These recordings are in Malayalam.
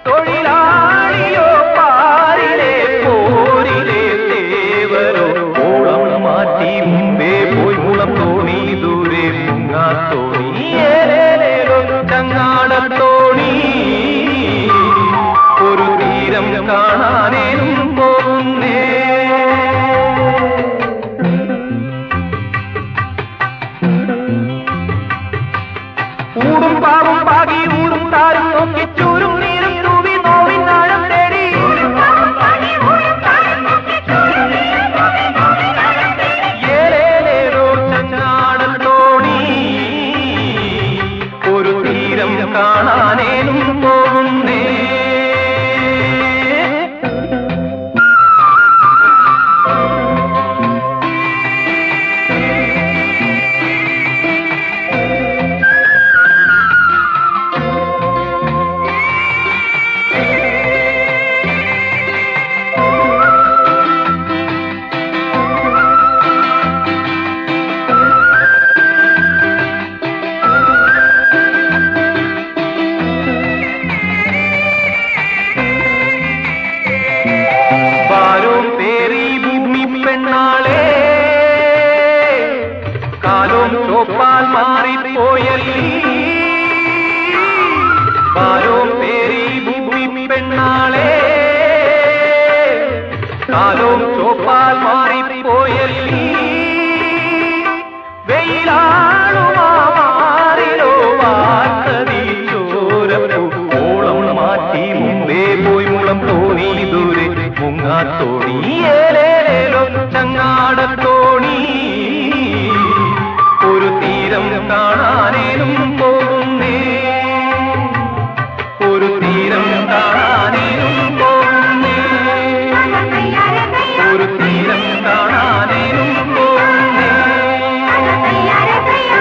തൊഴിലാളിയോ പാരിലെ പോരിലെ തേവരോ ഓളം മാറ്റി മുമ്പേ പോയി മുളം തോണി ദൂരെ മുങ്ങാത്തോണി ചങ്ങാടത്തോണി ഒരു തീരം കാണാനേനും പോകുന്നേ ൂടും പാവും പാകി ഊടും താരും നോക്കി ചൂരും നീരും തൂവി നോവിൻ ആഴം തേടി ഏലേലേലോ ചങ്ങാടത്തോണി ഒരു തീരം കാണാനേനും പോകുന്നേ പെണ്ണാളെ കാലോം ചോപ്പാൽ മാറിപ്പോയല്ലീ കാലോം പേരി ഭൂമി പെണ്ണാളെ കാലോം ചോപ്പാൽ മാറിപ്പോയല്ലീ വെയിലാണുമാറിലോ വാർത്തതി ചോരപ്പൂളം മാറ്റി മുമ്പേ പോയി മുളം തോണി ദൂരെ മുങ്ങാത്തോണി ചങ്ങാടത്തോണി ഒരു തീരം കാണാനേനും പോകുന്നേ ഒരു തീരം കാണാനേനും പോകുന്നേ ഒരു തീരം കാണാനേനും പോകുന്നേ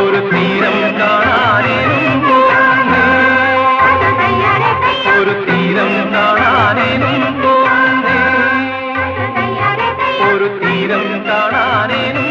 ഒരു തീരം കാണാനേനും പോകുന്നേ ഒരു തീരം കാണാനേനും പോകുന്നേ ഒരു തീരം കാണാനേനും